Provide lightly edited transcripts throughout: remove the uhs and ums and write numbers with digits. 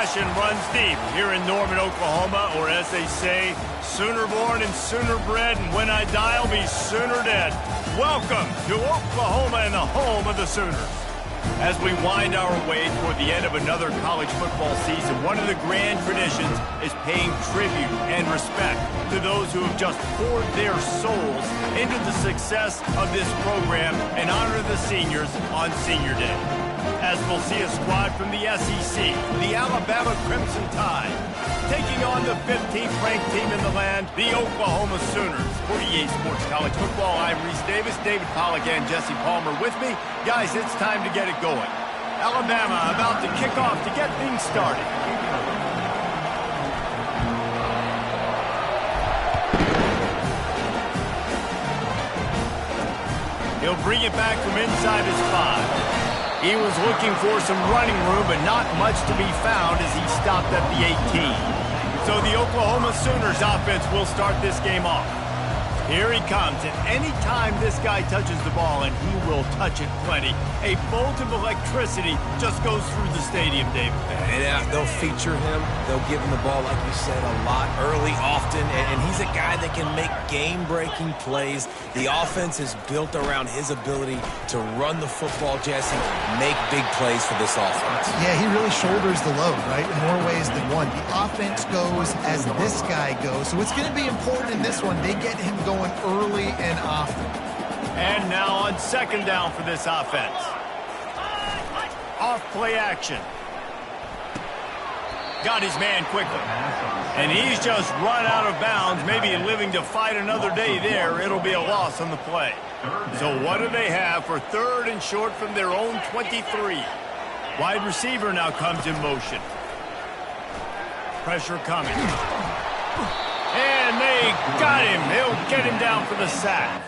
passion runs deep here in Norman, Oklahoma, or as they say, sooner born and sooner bred, and when I die, I'll be sooner dead. Welcome to Oklahoma and the home of the Sooners. As we wind our way toward the end of another college football season, one of the grand traditions is paying tribute and respect to those who have just poured their souls into the success of this program and honor the seniors on Senior Day. As we'll see a squad from the SEC, the Alabama Crimson Tide, taking on the 15th ranked team in the land, the Oklahoma Sooners. For EA Sports College Football, I'm Reese Davis, David Pollack and Jesse Palmer with me. Guys, it's time to get it going. Alabama about to kick off to get things started. He'll bring it back from inside his 5. He was looking for some running room, but not much to be found as he stopped at the 18. So the Oklahoma Sooners offense will start this game off. Here he comes, and any time this guy touches the ball, and he will touch it plenty, a bolt of electricity just goes through the stadium, David. Yeah, they'll feature him. They'll give him the ball, like you said, a lot, early, often, and he's a guy that can make game-breaking plays. The offense is built around his ability to run the football, Jesse, make big plays for this offense. Yeah, he really shoulders the load, right, in more ways than one. The offense goes as this guy goes, so it's going to be important in this one. They get him going early and often. And now on second down for this offense. Off play action. Got his man quickly. And he's just run out of bounds, maybe living to fight another day there. It'll be a loss on the play. So what do they have for third and short from their own 23? Wide receiver now comes in motion. Pressure coming. And they got him. He'll get him down for the sack.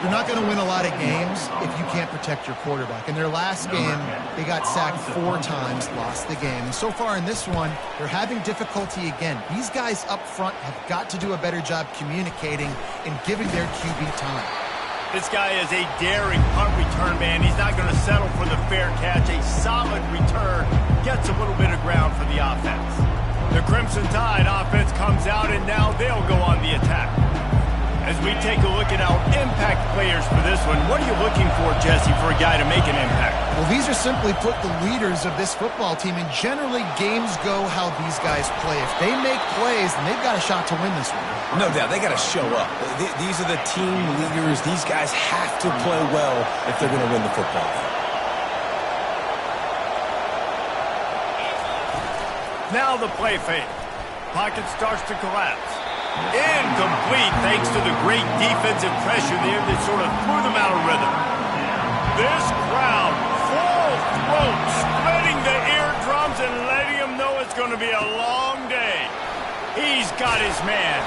You're not going to win a lot of games if you can't protect your quarterback. In their last game, they got sacked 4 times, lost the game. And so far in this one, they're having difficulty again. These guys up front have got to do a better job communicating and giving their QB time. This guy is a daring punt return man. He's not going to settle for the fair catch. A solid return gets a little bit of ground for the offense. The Crimson Tide offense comes out, and now they'll go on the attack. As we take a look at our impact players for this one, what are you looking for, Jesse, for a guy to make an impact? Well, these are simply put the leaders of this football team, and generally games go how these guys play. If they make plays, then they've got a shot to win this one. No doubt, they got to show up. These are the team leaders. These guys have to play well if they're going to win the football game. Now the play fake. Pocket starts to collapse. Incomplete thanks to the great defensive pressure there that sort of threw them out of rhythm. This crowd, full throat, splitting the eardrums and letting them know it's going to be a long day. He's got his man.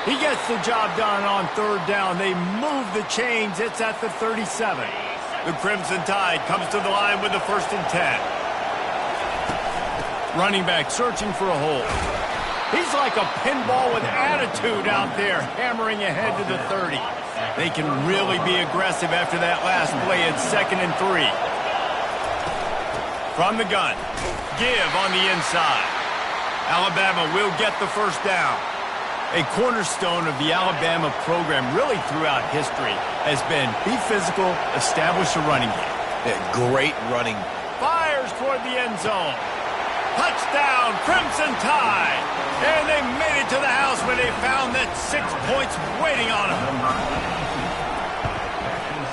He gets the job done on third down. They move the chains. It's at the 37. The Crimson Tide comes to the line with the 1st and 10. Running back searching for a hole. He's like a pinball with attitude out there, hammering ahead to the 30. They can really be aggressive after that last play at 2nd and 3. From the gun, give on the inside. Alabama will get the first down. A cornerstone of the Alabama program really throughout history has been be physical, establish a running game. Yeah, great running. Fires toward the end zone. Touchdown, Crimson Tide. And they made it to the house where they found that 6 points waiting on them.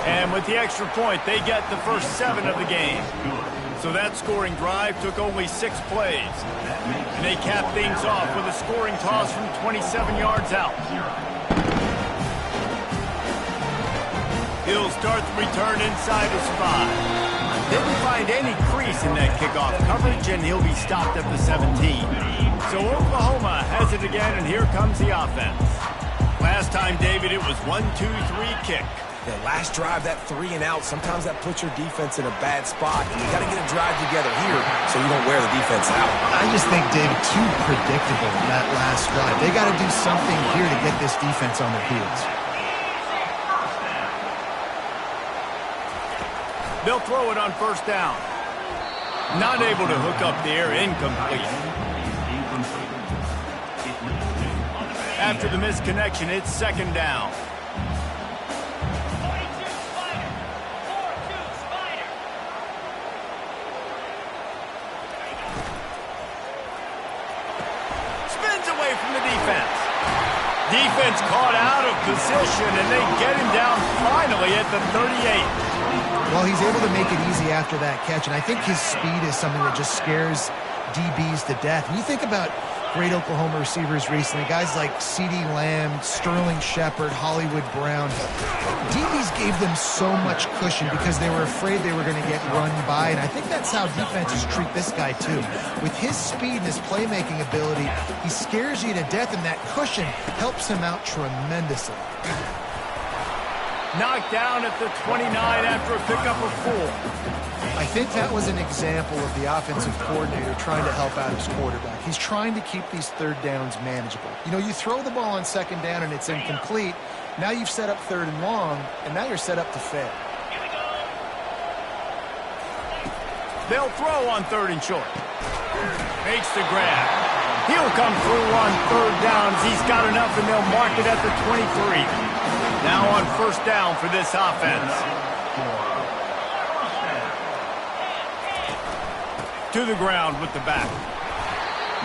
And with the extra point, they get the first 7 of the game. So that scoring drive took only 6 plays. And they capped things off with a scoring toss from 27 yards out. He'll start the return inside his 5. Didn't find any crease in that kickoff coverage, and he'll be stopped at the 17. So Oklahoma has it again, and here comes the offense. Last time, David, it was 1-2-3 kick. The last drive, that 3 and out, sometimes that puts your defense in a bad spot, and you got to get a drive together here so you don't wear the defense out. I just think, David, too predictable that last drive. They got to do something here to get this defense on their heels. They'll throw it on first down. Not able to hook up there, incomplete. After the misconnection, it's second down. Spins away from the defense. Defense caught out of position, and they get him down finally at the 38. Well, he's able to make it easy after that catch, and I think his speed is something that just scares DBs to death. When you think about great Oklahoma receivers recently, guys like CeeDee Lamb, Sterling Shepard, Hollywood Brown, DBs gave them so much cushion because they were afraid they were going to get run by, and I think that's how defenses treat this guy too. With his speed and his playmaking ability, he scares you to death, and that cushion helps him out tremendously. Knocked down at the 29 after a pickup of 4. I think that was an example of the offensive coordinator trying to help out his quarterback. He's trying to keep these third downs manageable. You know, you throw the ball on second down and it's incomplete. Now you've set up third and long, and now you're set up to fail. They'll throw on third and short. Makes the grab. He'll come through on third down as he's got enough, and they'll mark it at the 23. Now on first down for this offense. To the ground with the back.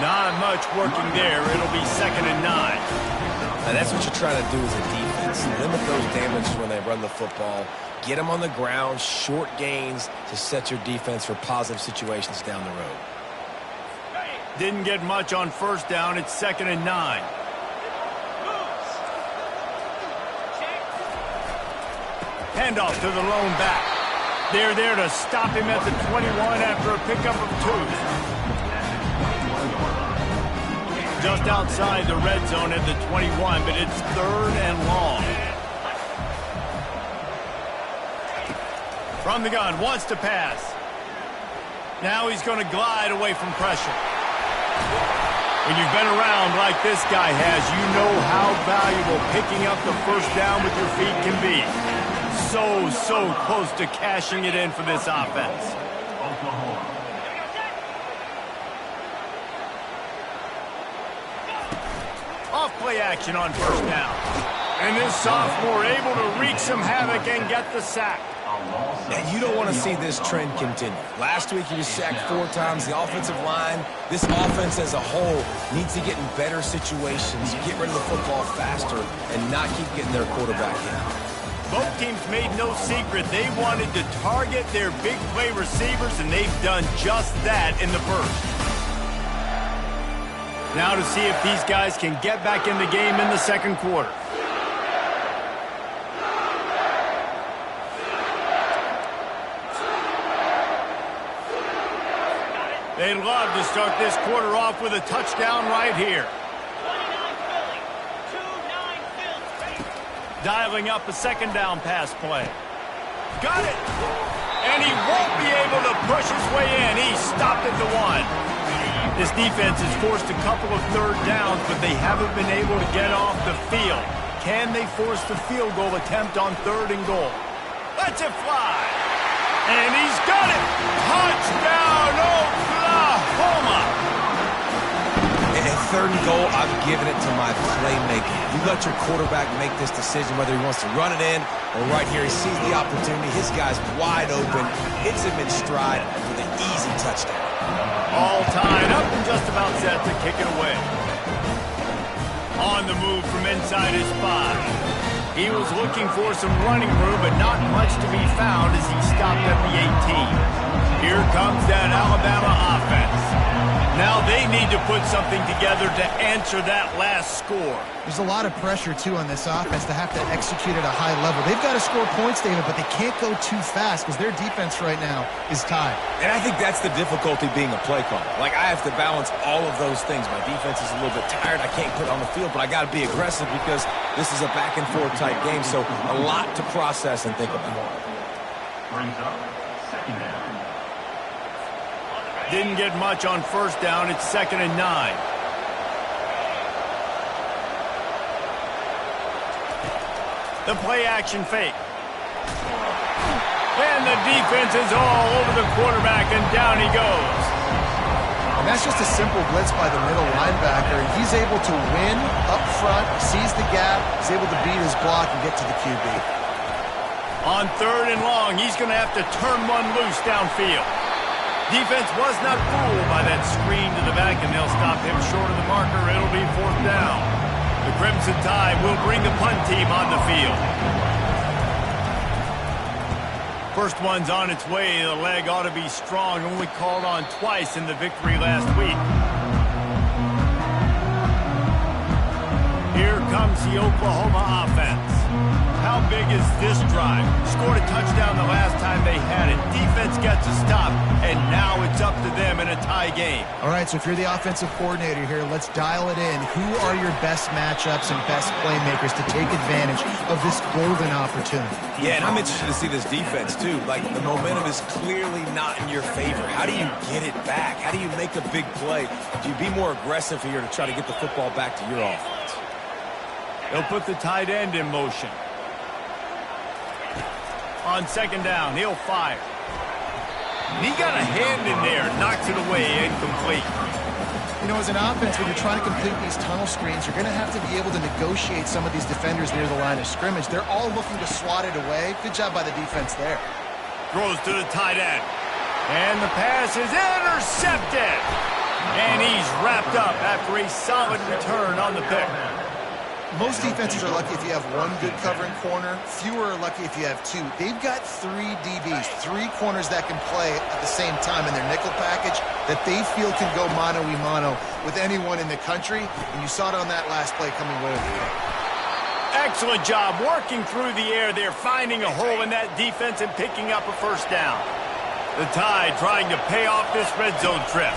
Not much working there. It'll be second and 9. Now that's what you're trying to do as a defense. Limit those damages when they run the football. Get them on the ground, short gains to set your defense for positive situations down the road. Didn't get much on first down. It's second and 9. Handoff to the lone back. They're there to stop him at the 21 after a pickup of 2. Just outside the red zone at the 21, but it's third and long. From the gun, wants to pass. Now he's going to glide away from pressure. When you've been around like this guy has, you know how valuable picking up the first down with your feet can be. So close to cashing it in for this offense. Off play action on first down. And this sophomore able to wreak some havoc and get the sack. And you don't want to see this trend continue. Last week he was sacked 4 times. The offensive line, this offense as a whole, needs to get in better situations, get rid of the football faster, and not keep getting their quarterback in. Both teams made no secret they wanted to target their big play receivers, and they've done just that in the first. Now to see if these guys can get back in the game in the second quarter. They'd love to start this quarter off with a touchdown right here. Dialing up a second down pass play. Got it! And he won't be able to push his way in. He stopped at the 1. This defense has forced a couple of third downs, but they haven't been able to get off the field. Can they force the field goal attempt on third and goal? Let's it fly! And he's got it! Touchdown, Oklahoma! And third and goal, I've given it to my playmaking. You let your quarterback make this decision whether he wants to run it in or right here. He sees the opportunity. His guy's wide open. Hits him in stride with an easy touchdown. All tied up and just about set to kick it away. On the move from inside his 5. He was looking for some running room, but not much to be found as he stopped at the 18. Here comes that Alabama offense. Now they need to put something together to answer that last score. There's a lot of pressure, too, on this offense to have to execute at a high level. They've got to score points, David, but they can't go too fast because their defense right now is tied. And I think that's the difficulty being a play caller. Like, I have to balance all of those things. My defense is a little bit tired. I can't put it on the field, but I got to be aggressive because this is a back-and-forth type game, so a lot to process and think about. Brings up second down. Didn't get much on first down. It's 2nd and 9. The play action fake. And the defense is all over the quarterback, and down he goes. And that's just a simple blitz by the middle linebacker. He's able to win up front, sees the gap, he's able to beat his block and get to the QB. On 3rd and long, he's going to have to turn one loose downfield. Defense was not fooled by that screen to the back, and they'll stop him short of the marker. It'll be 4th down. The Crimson Tide will bring the punt team on the field. First one's on its way. The leg ought to be strong. Only called on twice in the victory last week. Here comes the Oklahoma offense. How big is this drive? Scored a touchdown the last time they had it. Defense gets a stop, and now it's up to them in a tie game. All right, so if you're the offensive coordinator here, let's dial it in. Who are your best matchups and best playmakers to take advantage of this golden opportunity? Yeah, and I'm interested to see this defense, too. Like, the momentum is clearly not in your favor. How do you get it back? How do you make a big play? Do you be more aggressive here to try to get the football back to your offense? They'll put the tight end in motion. On 2nd down, he'll fire. He got a hand in there, knocks it away, incomplete. You know, as an offense, when you're trying to complete these tunnel screens, you're going to have to be able to negotiate some of these defenders near the line of scrimmage. They're all looking to swat it away. Good job by the defense there. Throws to the tight end. And the pass is intercepted. And he's wrapped up after a solid return on the pick. Most defenses are lucky if you have one good covering corner. Fewer are lucky if you have two. They've got 3 DBs, 3 corners that can play at the same time in their nickel package that they feel can go mano-a-mano with anyone in the country. And you saw it on that last play coming away with the pick. Excellent job working through the air there, finding a hole in that defense and picking up a first down. The Tide trying to pay off this red zone trip.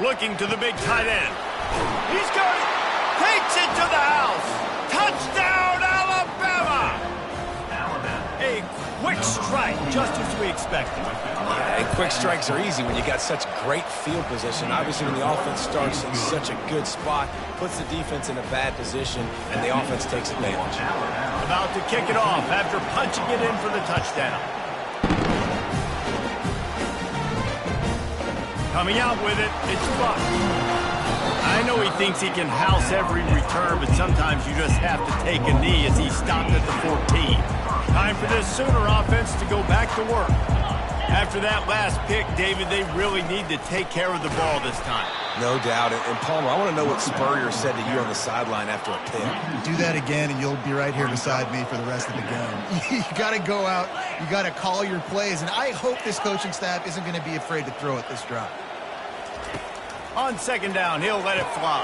Looking to the big tight end. He's got it. Takes it to the house. Touchdown, Alabama. A quick strike, just as we expected. Yeah, and quick strikes are easy when you got such great field position. Obviously, when the offense starts in such a good spot, puts the defense in a bad position, and the offense takes advantage. About to kick it off after punching it in for the touchdown. Coming out with it, it's Buck. I know he thinks he can house every return, but sometimes you just have to take a knee as he stopped at the 14. Time for this Sooner offense to go back to work. After that last pick, David, they really need to take care of the ball this time. No doubt. And Palmer, I want to know what Spurrier said to you on the sideline after a pick. Do that again, and you'll be right here beside me for the rest of the game. You got to go out. You got to call your plays, and I hope this coaching staff isn't going to be afraid to throw it this drive. On 2nd down, he'll let it fly.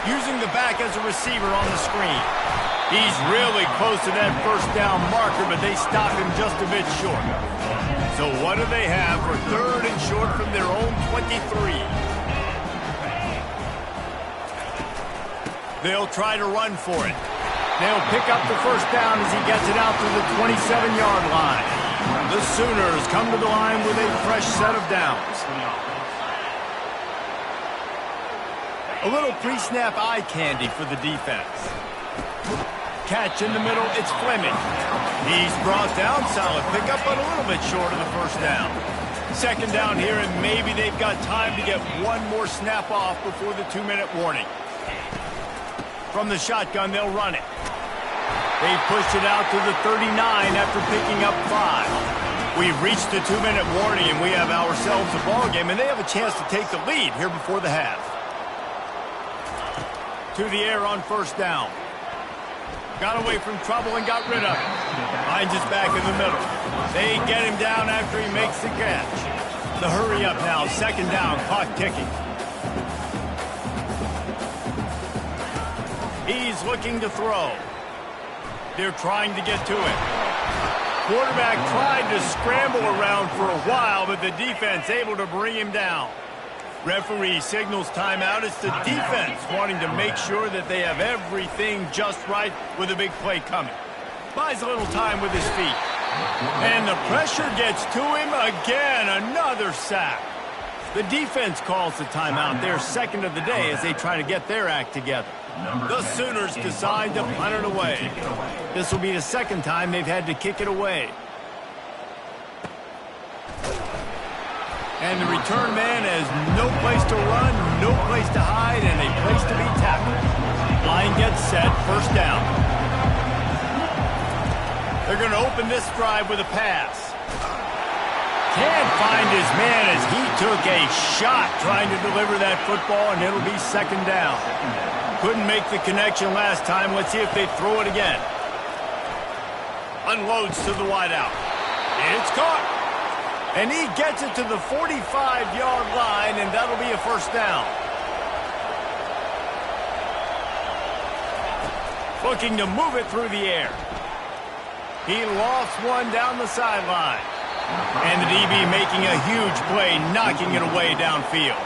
Using the back as a receiver on the screen. He's really close to that first down marker, but they stop him just a bit short. So what do they have for 3rd and short from their own 23? They'll try to run for it. They'll pick up the first down as he gets it out to the 27-yard line. The Sooners come to the line with a fresh set of downs. A little pre-snap eye candy for the defense. Catch in the middle, it's Fleming. He's brought down, solid pickup, but a little bit short of the first down. 2nd down here, and maybe they've got time to get one more snap off before the 2-minute warning. From the shotgun, they'll run it. They pushed it out to the 39 after picking up 5. We've reached the 2-minute warning, and we have ourselves a ball game, and they have a chance to take the lead here before the half. To the air on 1st down. Got away from trouble and got rid of it. Finds his back in the middle. They get him down after he makes the catch. The hurry up now, 2nd down, clock ticking. He's looking to throw. They're trying to get to it. Quarterback tried to scramble around for a while, but the defense able to bring him down. Referee signals timeout. It's the defense wanting to make sure that they have everything just right with a big play coming. Buys a little time with his feet. And the pressure gets to him again. Another sack. The defense calls the timeout, their second of the day, as they try to get their act together. The Sooners decide to punt it away. This will be the second time they've had to kick it away. And the return man has no place to run, no place to hide, and a place to be tackled. Line gets set, first down. They're going to open this drive with a pass. Can't find his man as he took a shot trying to deliver that football, and it'll be second down. Couldn't make the connection last time. Let's see if they throw it again. Unloads to the wideout. It's caught. And he gets it to the 45-yard line, and that'll be a first down. Looking to move it through the air. He lost one down the sideline. And the DB making a huge play, knocking it away downfield.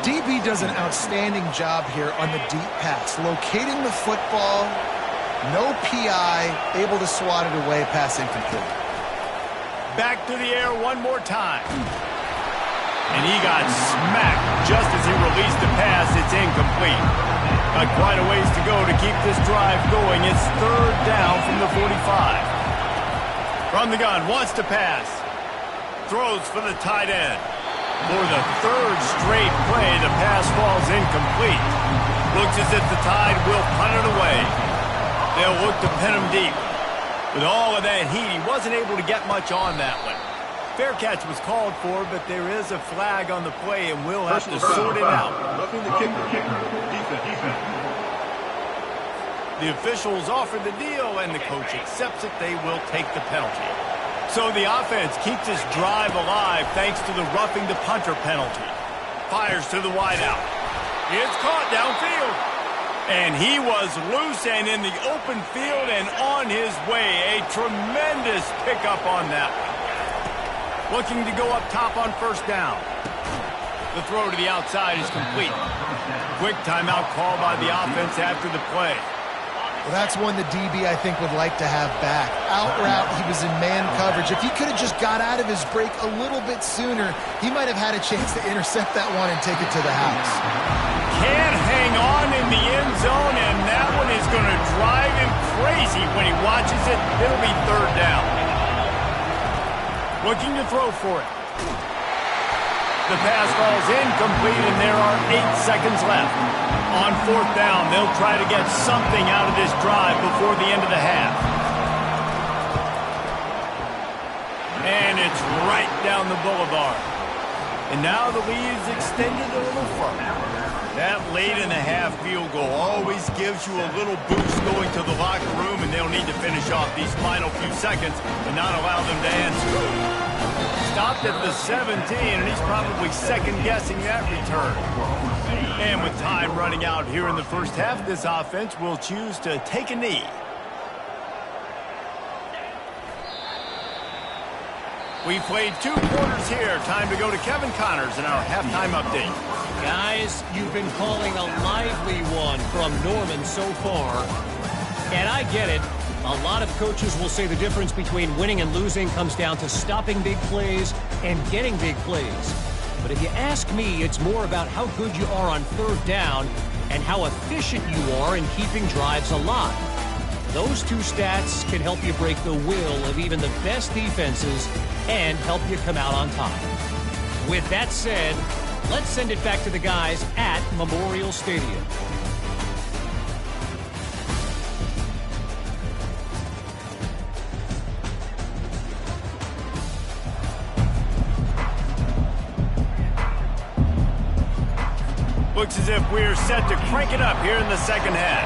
DB does an outstanding job here on the deep pass, locating the football, no PI, able to swat it away, pass incomplete. Back to the air one more time. And he got smacked just as he released the pass. It's incomplete. Got quite a ways to go to keep this drive going. It's third down from the 45. From the gun, wants to pass. Throws for the tight end. For the third straight play, the pass falls incomplete. Looks as if the Tide will punt it away. They'll look to pin him deep. With all of that heat, he wasn't able to get much on that one. Fair catch was called for, but there is a flag on the play, and we'll have to sort it out. Roughing the kicker. Defense. The officials offer the deal, and the coach accepts it. They will take the penalty. So the offense keeps this drive alive thanks to the roughing the punter penalty. Fires to the wideout. It's caught downfield. And he was loose and in the open field and on his way. A tremendous pickup on that one. Looking to go up top on first down. The throw to the outside is complete. Quick timeout call by the offense after the play. Well, that's one the DB, I think, would like to have back. Out route, he was in man coverage. If he could have just got out of his break a little bit sooner, he might have had a chance to intercept that one and take it to the house. Can't hang on in the end zone, and that one is going to drive him crazy when he watches it. It'll be third down. Looking to throw for it. The pass falls incomplete, and there are 8 seconds left. On fourth down, they'll try to get something out of this drive before the end of the half. And it's right down the boulevard. And now the lead is extended a little further. That late in the half field goal always gives you a little boost going to the locker room, and they'll need to finish off these final few seconds and not allow them to answer. Stopped at the 17, and he's probably second-guessing that return. And with time running out here in the first half, this offense will choose to take a knee. We played 2 quarters here. Time to go to Kevin Connors in our halftime update. Guys, you've been calling a lively one from Norman so far. And I get it. A lot of coaches will say the difference between winning and losing comes down to stopping big plays and getting big plays. But if you ask me, it's more about how good you are on third down and how efficient you are in keeping drives alive. Those 2 stats can help you break the will of even the best defenses and help you come out on top. With that said, let's send it back to the guys at Memorial Stadium. Looks as if we're set to crank it up here in the second half.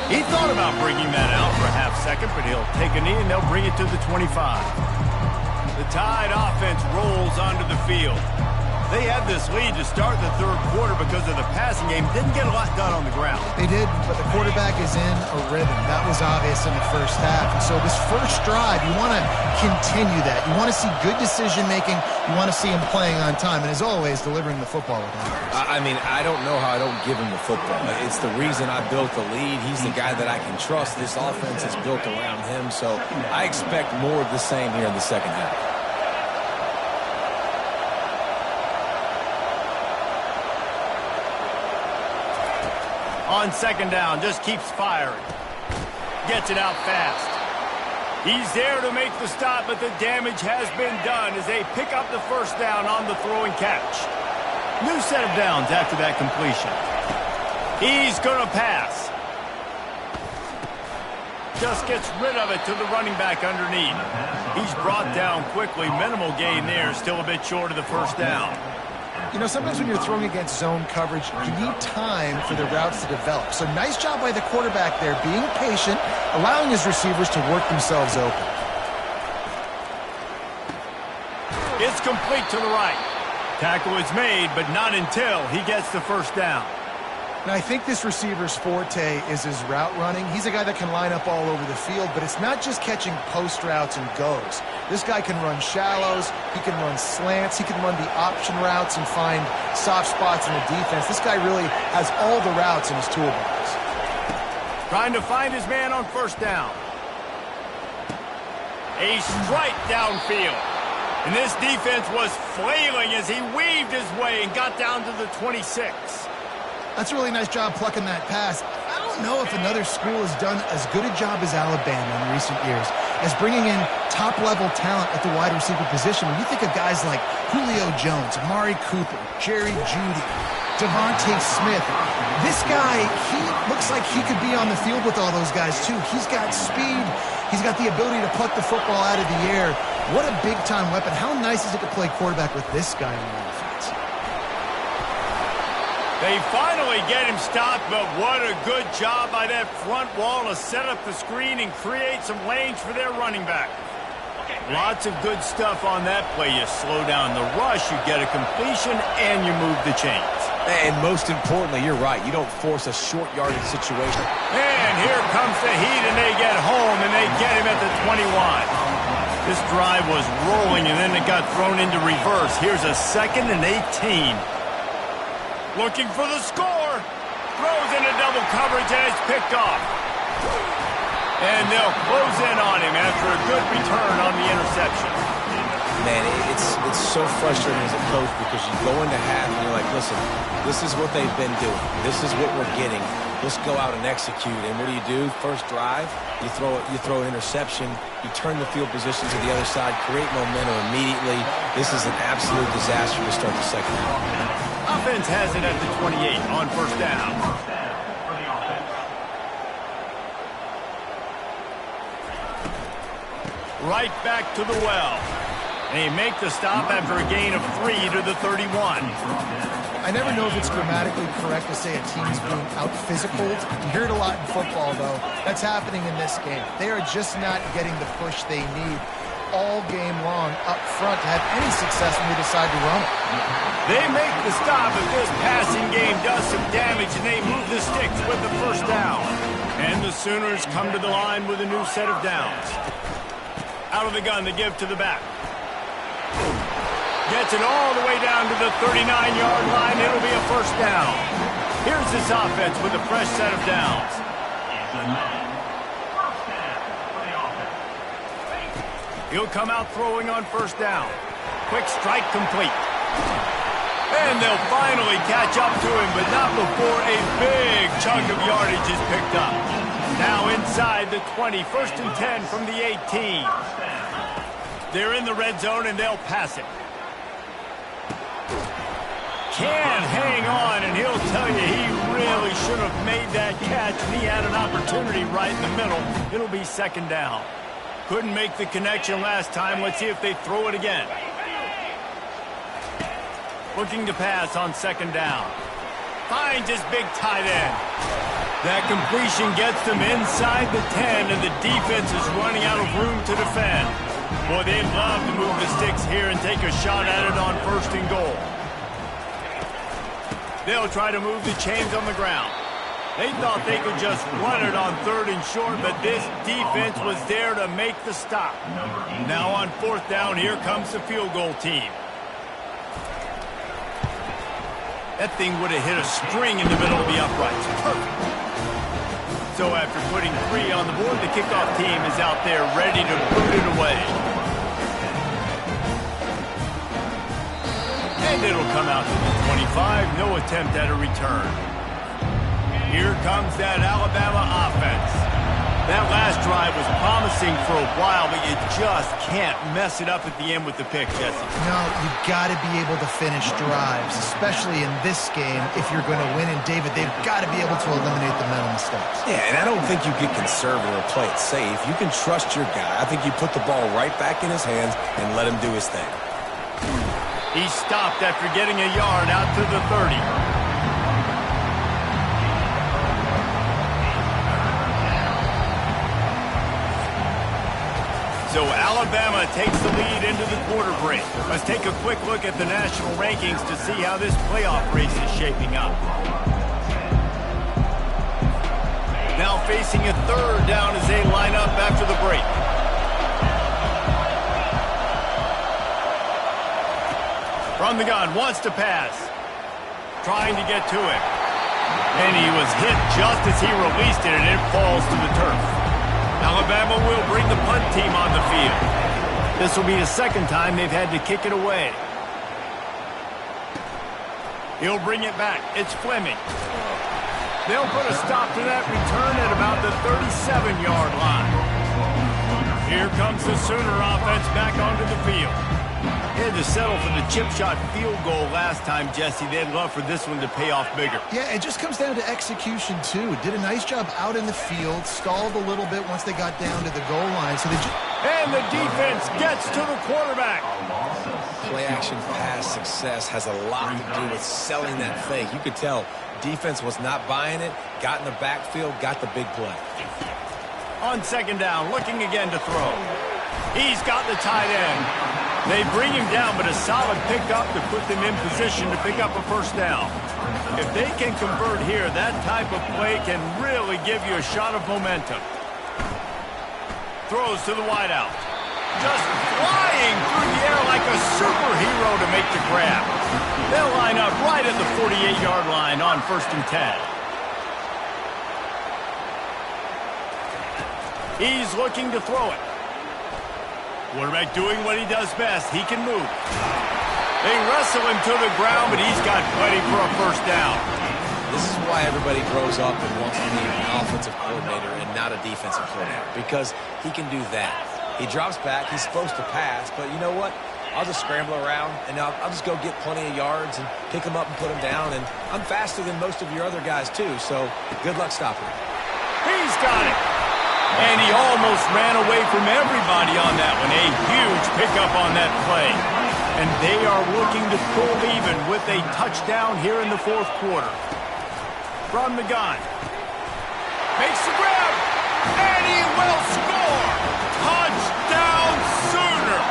He thought about bringing that out for a half second, but he'll take a knee and they'll bring it to the 25. The Tide offense rolls onto the field. They had this lead to start the third quarter because of the passing game. Didn't get a lot done on the ground. They did, but the quarterback is in a rhythm. That was obvious in the first half. And so this first drive, you want to continue that. You want to see good decision-making. You want to see him playing on time. And as always, delivering the football with him. I mean, I don't know how I don't give him the football. It's the reason I built the lead. He's the guy that I can trust. This offense is built around him. So I expect more of the same here in the second half. On second down, just keeps firing. Gets it out fast. He's there to make the stop, but the damage has been done as they pick up the first down on the throw and catch. New set of downs after that completion. He's going to pass. Just gets rid of it to the running back underneath. He's brought down quickly. Minimal gain there, still a bit short of the first down. You know, sometimes when you're throwing against zone coverage, you need time for the routes to develop. So nice job by the quarterback there, being patient, allowing his receivers to work themselves open. It's complete to the right. Tackle is made, but not until he gets the first down. Now, I think this receiver's forte is his route running. He's a guy that can line up all over the field, but it's not just catching post routes and goes. This guy can run shallows, he can run slants, he can run the option routes and find soft spots in the defense. This guy really has all the routes in his toolbox. Trying to find his man on first down. A strike downfield. And this defense was flailing as he weaved his way and got down to the 26. That's a really nice job plucking that pass. I don't know if another school has done as good a job as Alabama in recent years as bringing in top-level talent at the wide receiver position. When you think of guys like Julio Jones, Amari Cooper, Jerry Jeudy, Devontae Smith, this guy, he looks like he could be on the field with all those guys too. He's got speed. He's got the ability to pluck the football out of the air. What a big-time weapon. How nice is it to play quarterback with this guy on the offense? They finally get him stopped, but what a good job by that front wall to set up the screen and create some lanes for their running back. Lots of good stuff on that play. You slow down the rush, you get a completion, and you move the chains. And most importantly, you're right. You don't force a short yardage situation. And here comes the heat, and they get home, and they get him at the 21. This drive was rolling, and then it got thrown into reverse. Here's a 2nd and 18. Looking for the score. Throws into double coverage, and it's picked off. And they'll close in on him after a good return on the interception. Man, it's so frustrating as a coach because you go into half and you're like, listen, this is what they've been doing. This is what we're getting. Let's go out and execute. And what do? First drive, you throw an interception, you turn the field position to the other side, create momentum immediately. This is an absolute disaster to start the second half. Offense has it at the 28 on first down. Right back to the well. And they make the stop after a gain of 3 to the 31. I never know if it's grammatically correct to say a team's being out-physicaled. You hear it a lot in football, though. That's happening in this game. They are just not getting the push they need all game long up front to have any success when they decide to run it. They make the stop, but this passing game does some damage, and they move the sticks with the first down. And the Sooners come to the line with a new set of downs. Out of the gun to give to the back. Gets it all the way down to the 39-yard line. It'll be a first down. Here's this offense with a fresh set of downs. He'll come out throwing on first down. Quick strike complete. And they'll finally catch up to him, but not before a big chunk of yardage is picked up. Now inside the 20, 1st and 10 from the 18. They're in the red zone, and they'll pass it. Can't hang on, and he'll tell you he really should have made that catch, and he had an opportunity right in the middle. It'll be 2nd down. Couldn't make the connection last time. Let's see if they throw it again. Looking to pass on 2nd down. Finds his big tight end. That completion gets them inside the 10, and the defense is running out of room to defend. Boy, they'd love to move the sticks here and take a shot at it on 1st and goal. They'll try to move the chains on the ground. They thought they could just run it on 3rd and short, but this defense was there to make the stop. Now on 4th down, here comes the field goal team. That thing would have hit a string in the middle of the uprights. Perfect. So after putting 3 on the board, the kickoff team is out there ready to boot it away. And it'll come out to the 25. No attempt at a return. Here comes that Alabama offense. That last drive was promising for a while, but you just can't mess it up at the end with the pick, Jesse. No, you've got to be able to finish drives, especially in this game if you're going to win. And, David, they've got to be able to eliminate the mental mistakes. Yeah, and I don't think you get conservative or play it safe. You can trust your guy. I think you put the ball right back in his hands and let him do his thing. He stopped after getting a yard out to the 30. So Alabama takes the lead into the quarter break. Let's take a quick look at the national rankings to see how this playoff race is shaping up. Now facing a 3rd down as they line up after the break. From the gun, wants to pass. Trying to get to it. And he was hit just as he released it, and it falls to the turf. Alabama will bring the punt team on the field. This will be the 2nd time they've had to kick it away. He'll bring it back. It's Fleming. They'll put a stop to that return at about the 37-yard line. Here comes the Sooner offense back onto the field. They had to settle for the chip shot field goal last time, Jesse. They'd love for this one to pay off bigger. Yeah, it just comes down to execution, too. Did a nice job out in the field, stalled a little bit once they got down to the goal line. So they and the defense gets to the quarterback. Play-action pass success has a lot to do with selling that fake. You could tell defense was not buying it, got in the backfield, got the big play. On 2nd down, looking again to throw. He's got the tight end. They bring him down, but a solid pickup to put them in position to pick up a 1st down. If they can convert here, that type of play can really give you a shot of momentum. Throws to the wideout. Just flying through the air like a superhero to make the grab. They'll line up right at the 48-yard line on 1st and 10. He's looking to throw it. Quarterback doing what he does best. He can move. They wrestle him to the ground, but he's got plenty for a 1st down. This is why everybody grows up and wants to be an offensive coordinator and not a defensive coordinator, because he can do that. He drops back. He's supposed to pass, but you know what? I'll just scramble around, and I'll just go get plenty of yards and pick them up and put them down, and I'm faster than most of your other guys, too, so good luck stopping him. He's got it. And he almost ran away from everybody on that one. A huge pickup on that play. And they are looking to pull even with a touchdown here in the 4th quarter. From the gun. Makes the grab. And he will score. Touchdown Sooner.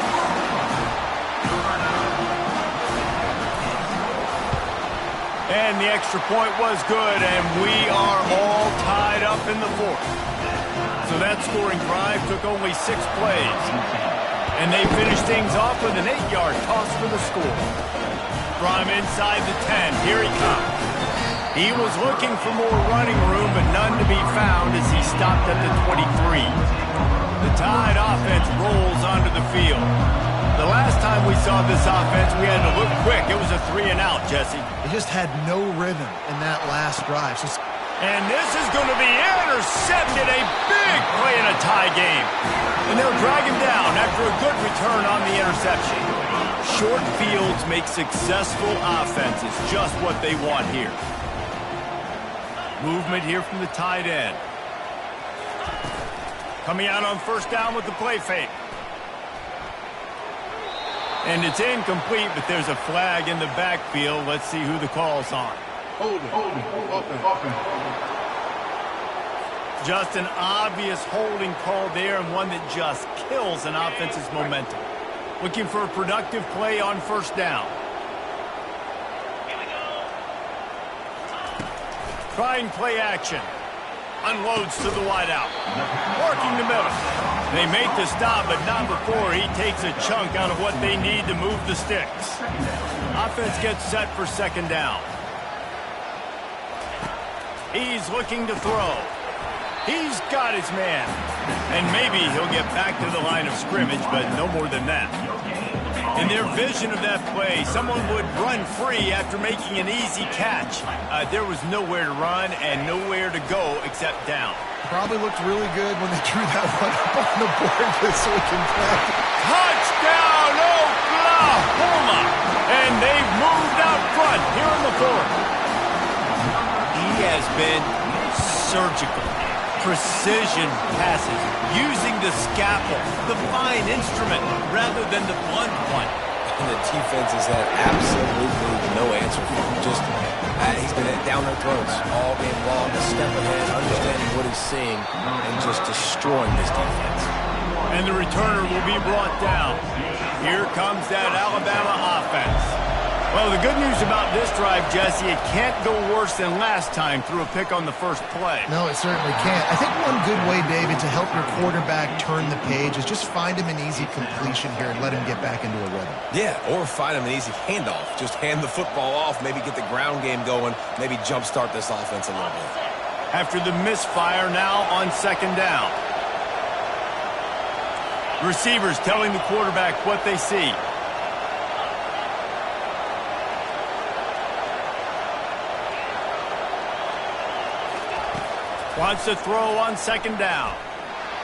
And the extra point was good. And we are all tied up in the 4th. So that scoring drive took only 6 plays. And they finished things off with an 8-yard toss for the score. From inside the 10, here he comes. He was looking for more running room, but none to be found as he stopped at the 23. The Tide offense rolls onto the field. The last time we saw this offense, we had to look quick. It was a 3-and-out, Jesse. They just had no rhythm in that last drive. And this is going to be intercepted. A big play in a tie game. And they'll drag him down after a good return on the interception. Short fields make successful offenses just what they want here. Movement here from the tight end. Coming out on 1st down with the play fake. And it's incomplete, but there's a flag in the backfield. Let's see who the call's on. Just an obvious holding call there, and one that just kills an offense's momentum. Looking for a productive play on 1st down. Trying play action. Unloads to the wideout. Working the middle. They make the stop, but not before he takes a chunk out of what they need to move the sticks. Offense gets set for second down. He's looking to throw. He's got his man. And maybe he'll get back to the line of scrimmage, but no more than that. In their vision of that play, someone would run free after making an easy catch. There was nowhere to run and nowhere to go except down. Probably looked really good when they drew that one up on the board this week in play. Touchdown, Oklahoma! And they've moved out front here in the fourth. He has been surgical. Precision passes, using the scalpel, the fine instrument, rather than the blunt one. And the defense has had absolutely no answer for him. Just, he's been down their throats all game long, a step ahead, understanding what he's seeing, and just destroying this defense. And the returner will be brought down. Here comes that Alabama offense. Well, the good news about this drive, Jesse, it can't go worse than last time through a pick on the first play. No, it certainly can't. I think one good way, David, to help your quarterback turn the page is just find him an easy completion here and let him get back into a rhythm. Yeah, or find him an easy handoff. Just hand the football off, maybe get the ground game going, maybe jumpstart this offense a little bit. After the misfire, now on second down. Receivers telling the quarterback what they see. Wants to throw on second down.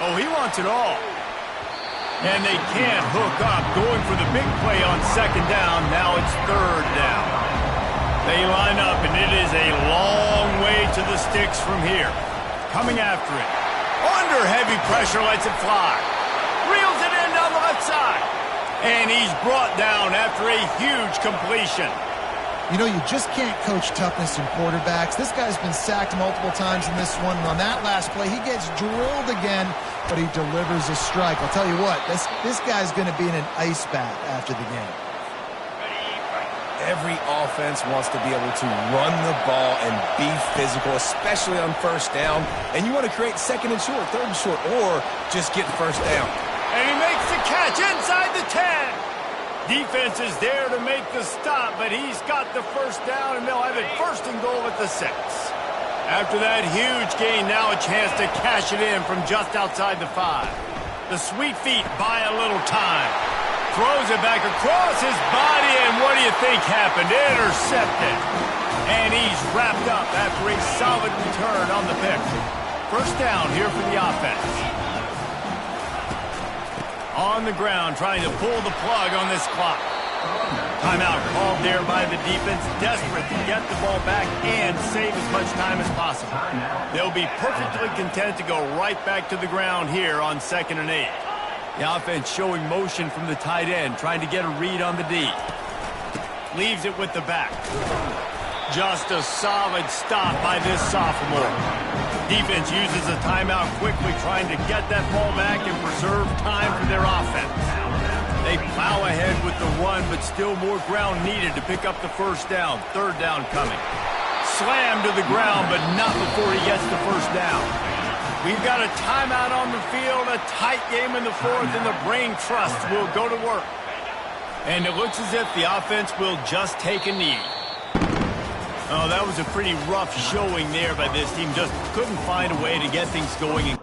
Oh, he wants it all. And they can't hook up, going for the big play on second down. Now it's third down. They line up, and it is a long way to the sticks from here. Coming after it. Under heavy pressure, lets it fly. Reels it in down the left side. And he's brought down after a huge completion. You know, you just can't coach toughness in quarterbacks. This guy's been sacked multiple times in this one, and on that last play, he gets drilled again, but he delivers a strike. I'll tell you what, this guy's going to be in an ice bath after the game. Every offense wants to be able to run the ball and be physical, especially on first down. And you want to create second and short, third and short, or just get first down. And he makes the catch inside the 10. Defense is there to make the stop, but he's got the first down, and they'll have it first and goal at the 6. After that huge gain, now a chance to cash it in from just outside the 5. The sweet feet buy a little time. Throws it back across his body, and what do you think happened? Intercepted. And he's wrapped up after a solid return on the pick. First down here for the offense. On the ground, trying to pull the plug on this clock. Timeout called there by the defense, desperate to get the ball back and save as much time as possible. They'll be perfectly content to go right back to the ground here on 2nd and 8. The offense showing motion from the tight end, trying to get a read on the D. Leaves it with the back. Just a solid stop by this sophomore. Defense uses a timeout quickly, trying to get that ball back and preserve time for their offense. They plow ahead with the run, but still more ground needed to pick up the first down. Third down coming. Slammed to the ground, but not before he gets the first down. We've got a timeout on the field, a tight game in the fourth, and the brain trust will go to work. And it looks as if the offense will just take a knee. Oh, that was a pretty rough showing there by this team. Just couldn't find a way to get things going and